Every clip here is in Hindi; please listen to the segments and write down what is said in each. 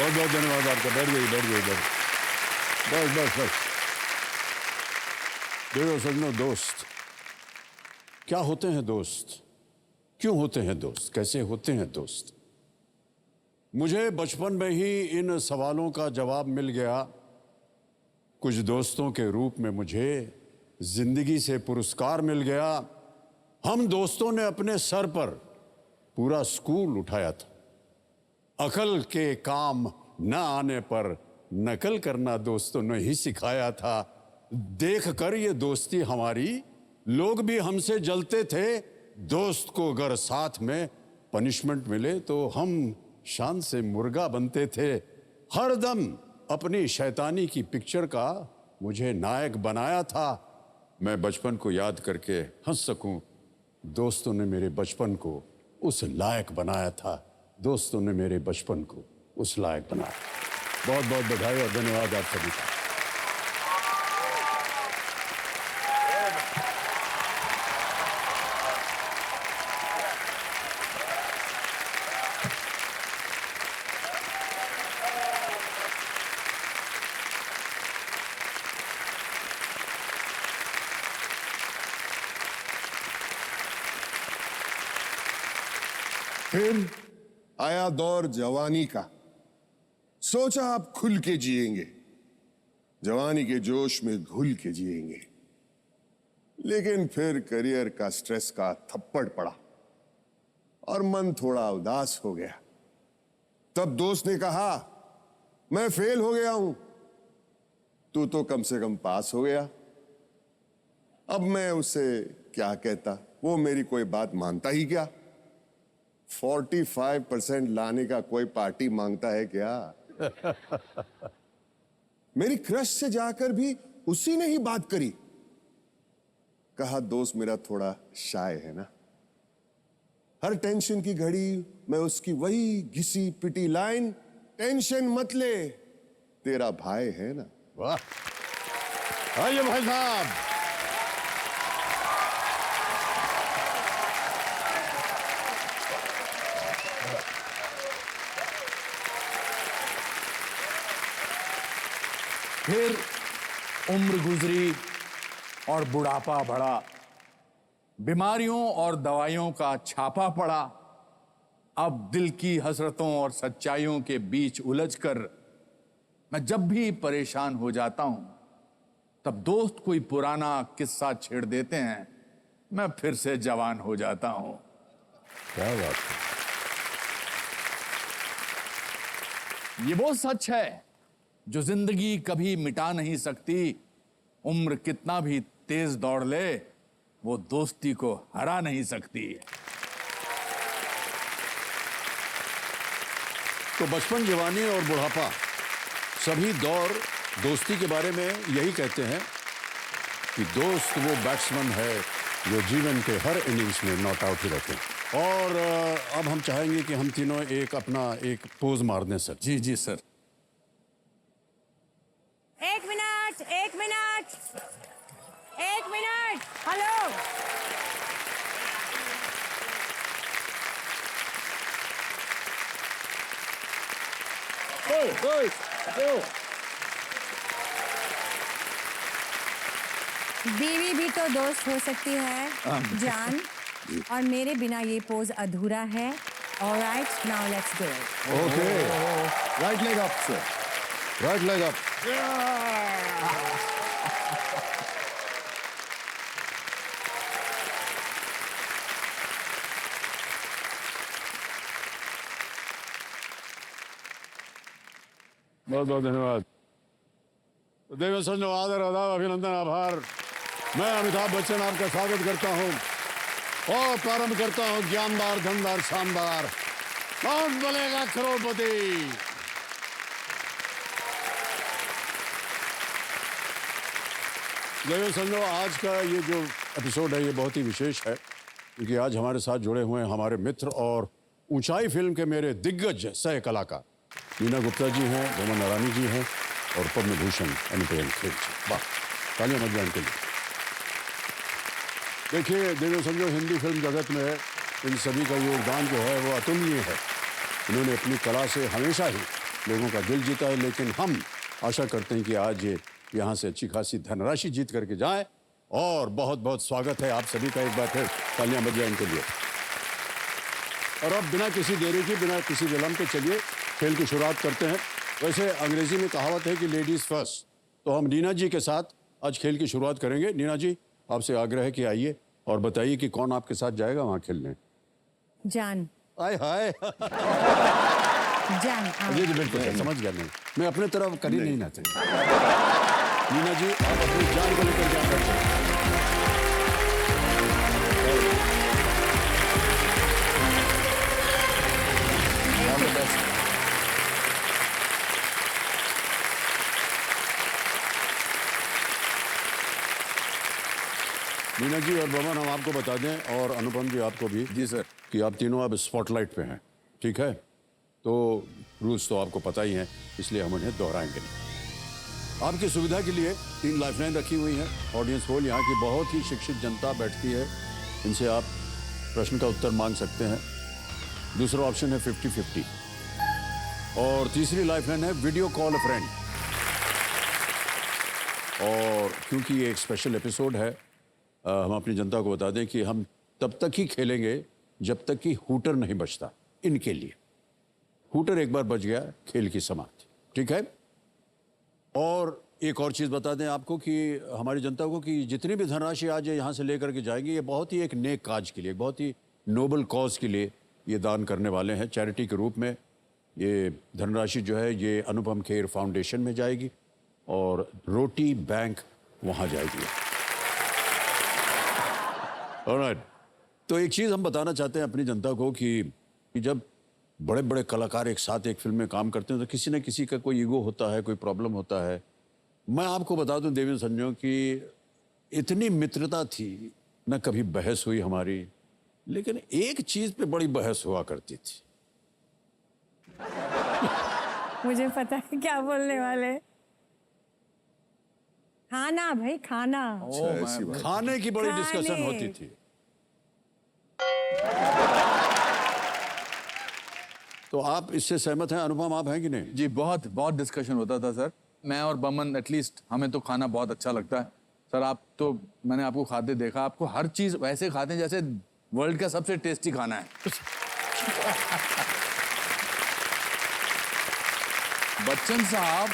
बहुत बहुत धन्यवाद आपका। बैठ गई बस बस बस। देखो सजनों, दोस्त क्या होते हैं, दोस्त क्यों होते हैं, दोस्त कैसे होते हैं दोस्त। मुझे बचपन में ही इन सवालों का जवाब मिल गया। कुछ दोस्तों के रूप में मुझे जिंदगी से पुरस्कार मिल गया। हम दोस्तों ने अपने सर पर पूरा स्कूल उठाया था। अकल के काम न आने पर नकल करना दोस्तों ने ही सिखाया था। देख कर ये दोस्ती हमारी लोग भी हमसे जलते थे। दोस्त को अगर साथ में पनिशमेंट मिले तो हम शान से मुर्गा बनते थे। हर दम अपनी शैतानी की पिक्चर का मुझे नायक बनाया था। मैं बचपन को याद करके हंस सकूं। दोस्तों ने मेरे बचपन को उस लायक बनाया था। दोस्तों ने मेरे बचपन को उस लायक बनाया। बहुत बहुत बधाई और धन्यवाद आप सभी का। फिर आया दौर जवानी का। सोचा आप खुल के जिएंगे, जवानी के जोश में घुल के जिएंगे। लेकिन फिर करियर का स्ट्रेस का थप्पड़ पड़ा और मन थोड़ा उदास हो गया। तब दोस्त ने कहा, मैं फेल हो गया हूं, तू तो कम से कम पास हो गया। अब मैं उसे क्या कहता, वो मेरी कोई बात मानता ही क्या। 45% लाने का कोई पार्टी मांगता है क्या। मेरी क्रश से जाकर भी उसी ने ही बात करी। कहा, दोस्त मेरा थोड़ा शाय है ना। हर टेंशन की घड़ी मैं उसकी वही घिसी पिटी लाइन, टेंशन मत ले तेरा भाई है ना। वाह, आइए भाई साहब। फिर उम्र गुजरी और बुढ़ापा बढ़ा। बीमारियों और दवाइयों का छापा पड़ा। अब दिल की हसरतों और सच्चाइयों के बीच उलझकर मैं जब भी परेशान हो जाता हूं, तब दोस्त कोई पुराना किस्सा छेड़ देते हैं। मैं फिर से जवान हो जाता हूं। क्या बात है। ये वो सच है जो जिंदगी कभी मिटा नहीं सकती। उम्र कितना भी तेज दौड़ ले, वो दोस्ती को हरा नहीं सकती। तो बचपन, जवानी और बुढ़ापा सभी दौर दोस्ती के बारे में यही कहते हैं कि दोस्त वो बैट्समैन है जो जीवन के हर इनिंग्स में नॉट आउट ही रहते हैं। और अब हम चाहेंगे कि हम तीनों अपना एक पोज मार दें सर। जी जी सर। एक मिनट, हेलो। बीवी भी तो दोस्त हो सकती है जान, और मेरे बिना ये पोज अधूरा है। Alright, now let's do it. Okay, right leg up sir, right leg up. बहुत बहुत धन्यवाद। देव सजनों, आदर, आदाब, अभिनंदन, आभार। मैं अमिताभ बच्चन आपका स्वागत करता हूं और प्रारंभ करता हूं ज्ञानदार, धनदार, शानदार। कौन बनेगा करोड़पति। देव सजनों, आज का ये जो एपिसोड है ये बहुत ही विशेष है, क्योंकि आज हमारे साथ जुड़े हुए हैं हमारे मित्र और ऊंचाई फिल्म के मेरे दिग्गज सह कलाकार नीना गुप्ता जी हैं, बोमन नारायणी जी हैं और पद्म भूषण अनुप्रिया खेल जी। वाह, तालियां मजबूत के लिए। देखिए देवेंद्र संजो, हिंदी फिल्म जगत में इन सभी का योगदान जो है वो अतुलनीय है। इन्होंने अपनी कला से हमेशा ही लोगों का दिल जीता है, लेकिन हम आशा करते हैं कि आज ये यहाँ से अच्छी खासी धनराशि जीत करके जाएं। और बहुत बहुत स्वागत है आप सभी का एक बार फिर, तालियां बज जाएं इनके लिए। और अब बिना किसी देरी की, बिना किसी विलंब के चलिए खेल की शुरुआत करते हैं। वैसे अंग्रेजी में कहावत है कि लेडीज फर्स्ट, तो हम नीना जी के साथ आज खेल की शुरुआत करेंगे। नीना जी, आपसे आग्रह है कि आइए और बताइए कि कौन आपके साथ जाएगा वहाँ खेलने। जान। आय हाय जान आओ। जी बिल्कुल सर, समझ गया मैं अपने तरफ कर ही नहीं ना थे। नीना जी, आप अपनी जान को लेकर क्या करते हैं? मीना जी और बमन, हम आपको बता दें, और अनुपम जी आपको भी, जी सर, कि आप तीनों अब स्पॉटलाइट पे हैं, ठीक है? तो रूल्स तो आपको पता ही हैं, इसलिए हम उन्हें दोहराएंगे नहीं। आपकी सुविधा के लिए 3 लाइफलाइन रखी हुई हैं। ऑडियंस पोल, यहाँ की बहुत ही शिक्षित जनता बैठती है, इनसे आप प्रश्न का उत्तर मांग सकते हैं। दूसरा ऑप्शन है 50-50, और तीसरी लाइफलाइन है वीडियो कॉल अ फ्रेंड। और क्योंकि ये एक स्पेशल एपिसोड है, हम अपनी जनता को बता दें कि हम तब तक ही खेलेंगे जब तक कि हूटर नहीं बजता इनके लिए। हूटर एक बार बज गया, खेल की समाप्ति, ठीक है? और एक और चीज़ बता दें आपको कि हमारी जनता को, कि जितनी भी धनराशि आज यहाँ से लेकर के जाएंगे, ये बहुत ही एक नेक काज के लिए, बहुत ही नोबल कॉज के लिए ये दान करने वाले हैं। चैरिटी के रूप में ये धनराशि जो है ये अनुपम खेर फाउंडेशन में जाएगी और रोटी बैंक वहाँ जाएगी। ऑलराइट, तो एक चीज़ हम बताना चाहते हैं अपनी जनता को कि जब बड़े बड़े कलाकार एक साथ एक फिल्म में काम करते हैं तो किसी न किसी का कोई ईगो होता है, कोई प्रॉब्लम होता है। मैं आपको बता दूं देवेंद्र संजोग कि इतनी मित्रता थी, न कभी बहस हुई हमारी, लेकिन एक चीज़ पे बड़ी बहस हुआ करती थी। मुझे पता है क्या बोलने वाले। खाना भाई, खाना। ऐसी बात। खाने की बड़ी खाने। डिस्कशन होती थी। तो आप इससे सहमत हैं अनुपम, आप हैं कि नहीं? जी बहुत बहुत डिस्कशन होता था सर। मैं और बमन, एटलीस्ट हमें तो खाना बहुत अच्छा लगता है सर। आप तो, मैंने आपको खाते देखा, आपको हर चीज वैसे खाते हैं जैसे वर्ल्ड का सबसे टेस्टी खाना है। बच्चन साहब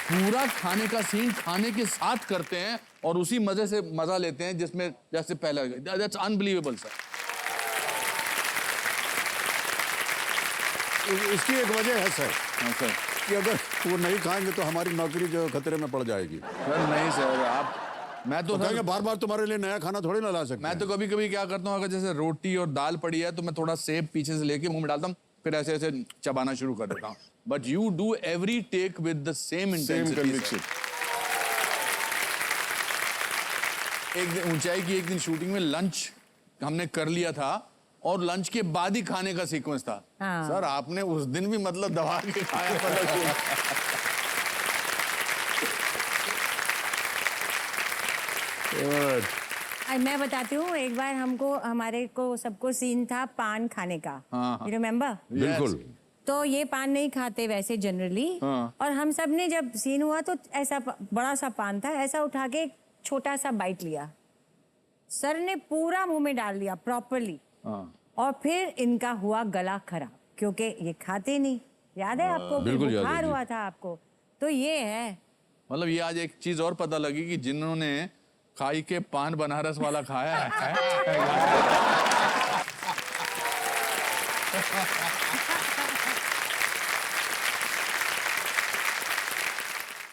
पूरा खाने का सीन खाने के साथ करते हैं और उसी मजे से मजा लेते हैं जिसमें जैसे पहले। That's unbelievable sir. इसकी एक वजह है सर, हाँ सर। कि अगर वो नहीं खाएंगे तो हमारी नौकरी जो खतरे में पड़ जाएगी। सर नहीं सर, आप, मैं तो कहेंगे बार बार तुम्हारे लिए नया खाना थोड़ी ना ला सकते। मैं तो कभी कभी क्या करता हूँ, अगर जैसे रोटी और दाल पड़ी है तो मैं थोड़ा सेब पीछे से लेके मुंह में डालता हूँ, फिर ऐसे ऐसे चबाना शुरू कर देता हूँ। But you do every take with the same intensity. एक दिन ऊंचाई की, एक दिन शूटिंग में लंच हमने कर लिया था और लंच के बाद ही खाने का सीक्वेंस था। हाँ। सर आपने उस दिन भी मतलब दबा के खाया। मैं बताती हूँ, एक बार हमको, हमारे को सबको सीन था पान खाने का। हाँ। You remember? बिल्कुल। तो ये पान नहीं खाते वैसे जनरली, हाँ। और हम सब ने जब सीन हुआ तो ऐसा बड़ा सा पान था, ऐसा उठा के एक छोटा सा बाइट लिया, सर ने पूरा मुंह में डाल दिया प्रॉपरली। हाँ। और फिर इनका हुआ गला खराब, क्योंकि ये खाते नहीं। याद है आपको? बिल्कुल याद है बुखार जी। हुआ था आपको। तो ये है। मतलब ये आज एक चीज और पता लगी कि जिन्होंने खाई के पान बनारस वाला खाया है।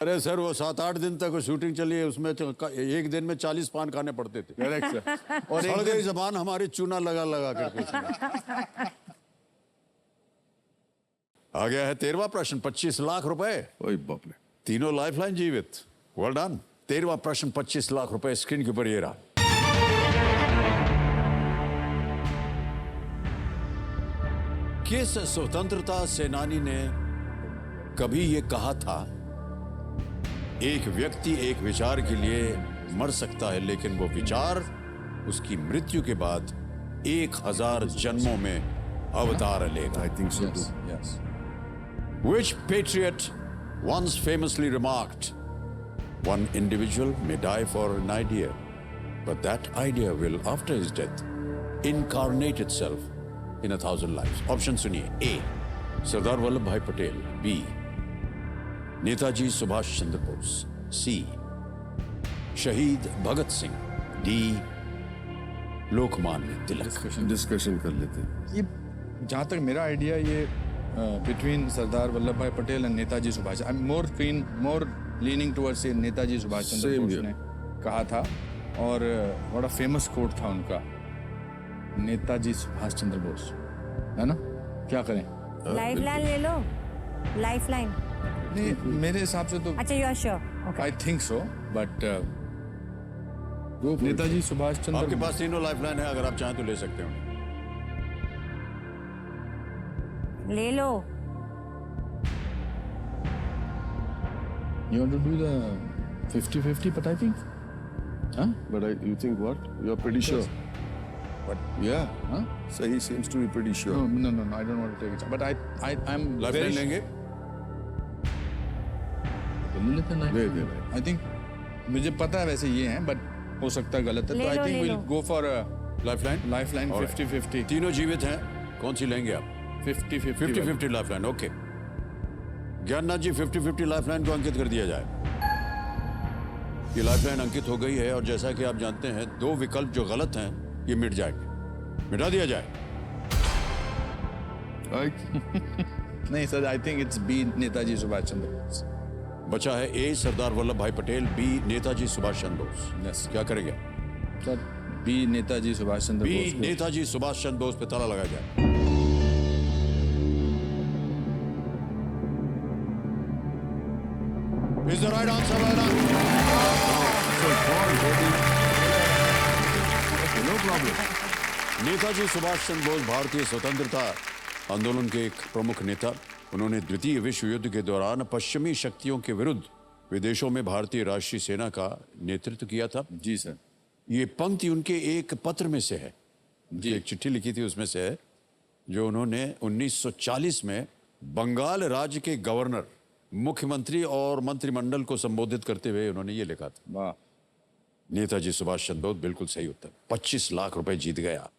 अरे सर, वो 7-8 दिन तक शूटिंग चली है, उसमें तो एक दिन में 40 पान खाने पड़ते थे। Correct sir. और सड़ गई जबान हमारी चूना लगा लगा करके। आ गया है 13वां प्रश्न, 25 लाख रुपए। ओए बाप रे। तीनों लाइफलाइन जीवित। Well done. 13वां प्रश्न, 25 लाख रुपए स्क्रीन के ऊपर ये रहा। किस स्वतंत्रता सेनानी ने कभी ये कहा था, एक व्यक्ति एक विचार के लिए मर सकता है, लेकिन वो विचार उसकी मृत्यु के बाद 1000 जन्मों में अवतार लेगा। I think so too. Yes. Which patriot once famously remarked, "One individual may die for an idea, but that idea will, after his death, incarnate itself in 1,000 lives." Option सुनिए. A. Sardar Vallabh Bhai Patel. B. Netaji Subhash Chandra Bose. C. शहीद भगत सिंह. D. लोकमान्य तिलक. डिस्कशन कर लेते हैं. ये जहाँ तक मेरा आइडिया ये between Sardar Vallabh Bhai Patel and Netaji Subhash, I am more leaning towards Netaji Subhash Chandra Same Bose here. ने कहा था. और बड़ा फेमस कोट था उनका, नेताजी सुभाष चंद्र बोस, है ना. क्या करें? लाइफ लाइन ले लो, लाइफ लाइन. नहीं, मेरे हिसाब से तो अच्छा, you are sure? I think so, but Netaji Subhash आपके चंद्र पास तीनों लाइफलाइन है, अगर आप चाहें तो ले सकते हो. ले लो. You want to do the 50-50, but I think, huh? But you think what? You're pretty sure? But Yeah. huh? So he seems to be pretty sure. No, I don't want to take it. But I'm lifeline very लेंगे. दे दे. I think मुझे पता है वैसे ये हैं, but हो सकता है गलत है. ले तो I लो, think ले we'll low. go for a lifeline. lifeline Alright. 50-50. तीनों जीवित हैं, कौन सी लेंगे आप? 50-50. 50-50 लाइफलाइन. ओके, ज्ञाननाथ जी 50-50 लाइफलाइन को अंकित कर दिया जाए. ये लाइफलाइन अंकित हो गई है और जैसा कि आप जानते हैं, दो विकल्प जो गलत हैं ये मिट जाएंगे. मिटा दिया जाए. नहीं sir, I think it's B, Netaji Subhash Chandra Bose. बचा है A. Sardar Vallabh Bhai Patel. B. Netaji Subhash Chandra Bose. Yes. क्या करेंगे? Sir B, Netaji Subhash Chandra B. Bose को- नेताजी सुभाष चंद्र बोस पे ताला लगाया जाए. Is the right answer, well done. No problem. Netaji Subhash Chandra Bose भारतीय स्वतंत्रता आंदोलन के एक प्रमुख नेता. उन्होंने द्वितीय विश्व युद्ध के दौरान पश्चिमी शक्तियों के विरुद्ध विदेशों में भारतीय राष्ट्रीय सेना का नेतृत्व किया था. जी सर. ये पंक्ति उनके एक पत्र में से है. जी, एक चिट्ठी लिखी थी उसमें से है, जो उन्होंने 1940 में बंगाल राज्य के गवर्नर, मुख्यमंत्री और मंत्रिमंडल को संबोधित करते हुए उन्होंने ये लिखा था. वाह. नेताजी सुभाष चंद्र बोस. बिल्कुल सही उत्तर. 25 लाख रुपए जीत गए आप.